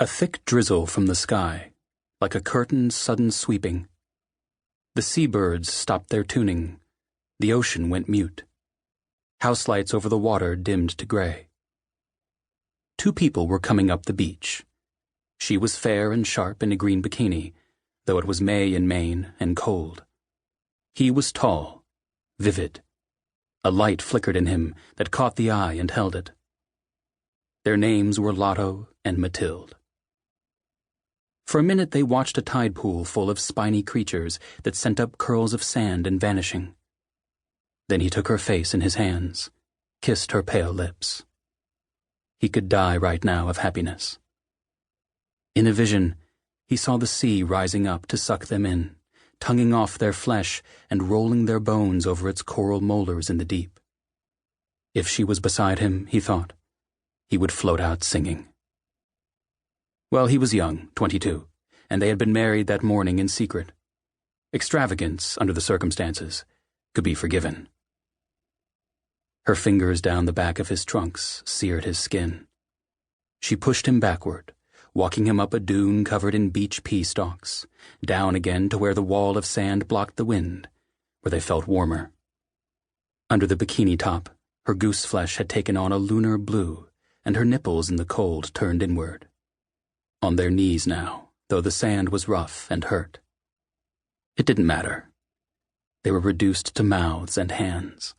A thick drizzle from the sky, like a curtain's sudden sweeping. The seabirds stopped their tuning. The ocean went mute. House lights over the water dimmed to gray. Two people were coming up the beach. She was fair and sharp in a green bikini, though it was May in Maine and cold. He was tall, vivid. A light flickered in him that caught the eye and held it. Their names were Lotto and Mathilde. For a minute they watched a tide pool full of spiny creatures that sent up curls of sand and vanishing. Then he took her face in his hands, kissed her pale lips. He could die right now of happiness. In a vision, he saw the sea rising up to suck them in, tonguing off their flesh and rolling their bones over its coral molars in the deep. If she was beside him, he thought, he would float out singing. Well, he was young, 22, and they had been married that morning in secret. Extravagance, under the circumstances, could be forgiven. Her fingers down the back of his trunks seared his skin. She pushed him backward, walking him up a dune covered in beach pea stalks, down again to where the wall of sand blocked the wind, where they felt warmer. Under the bikini top, her goose flesh had taken on a lunar blue, and her nipples in the cold turned inward. On their knees now, though the sand was rough and hurt. It didn't matter. They were reduced to mouths and hands.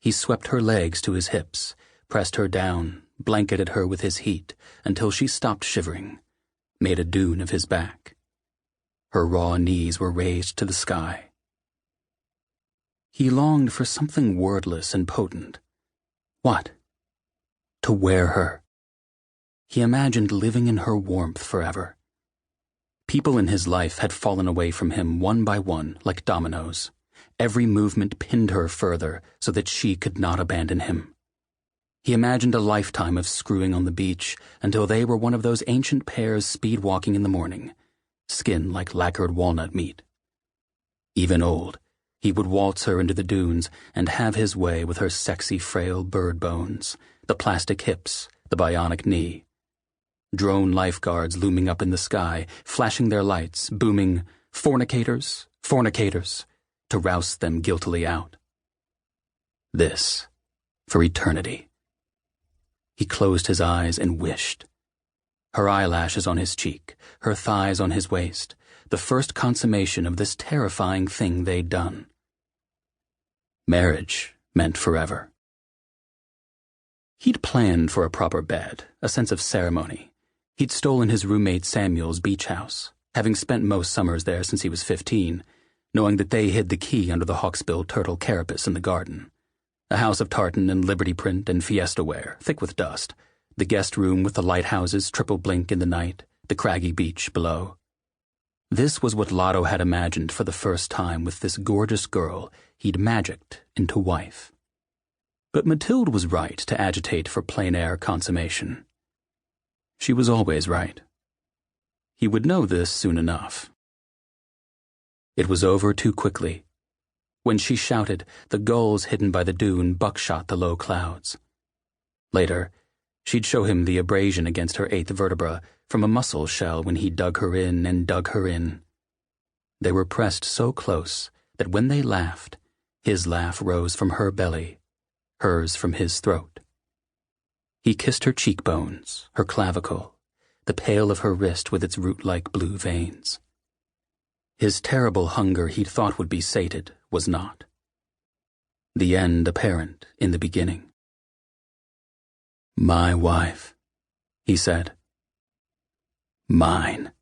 He swept her legs to his hips, pressed her down, blanketed her with his heat until she stopped shivering, made a dune of his back. Her raw knees were raised to the sky. He longed for something wordless and potent. What? To wear her. He imagined living in her warmth forever. People in his life had fallen away from him one by one, like dominoes. Every movement pinned her further so that she could not abandon him. He imagined a lifetime of screwing on the beach until they were one of those ancient pairs speed-walking in the morning, skin like lacquered walnut meat. Even old, he would waltz her into the dunes and have his way with her sexy, frail bird bones, the plastic hips, the bionic knee. Drone lifeguards looming up in the sky, flashing their lights, booming, "Fornicators, fornicators," to rouse them guiltily out. This, for eternity. He closed his eyes and wished. Her eyelashes on his cheek, her thighs on his waist, the first consummation of this terrifying thing they'd done. Marriage meant forever. He'd planned for a proper bed, a sense of ceremony. He'd stolen his roommate Samuel's beach house, having spent most summers there since he was 15, knowing that they hid the key under the hawksbill turtle carapace in the garden. A house of tartan and liberty print and fiesta ware, thick with dust, the guest room with the lighthouses triple blink in the night, the craggy beach below. This was what Lotto had imagined for the first time with this gorgeous girl he'd magicked into wife. But Mathilde was right to agitate for plein-air consummation. She was always right. He would know this soon enough. It was over too quickly. When she shouted, the gulls hidden by the dune buckshot the low clouds. Later, she'd show him the abrasion against her eighth vertebra from a mussel shell when he dug her in and dug her in. They were pressed so close that when they laughed, his laugh rose from her belly, hers from his throat. He kissed her cheekbones, her clavicle, the pale of her wrist with its root-like blue veins. His terrible hunger he'd thought would be sated was not. The end apparent in the beginning. "My wife," he said. "Mine."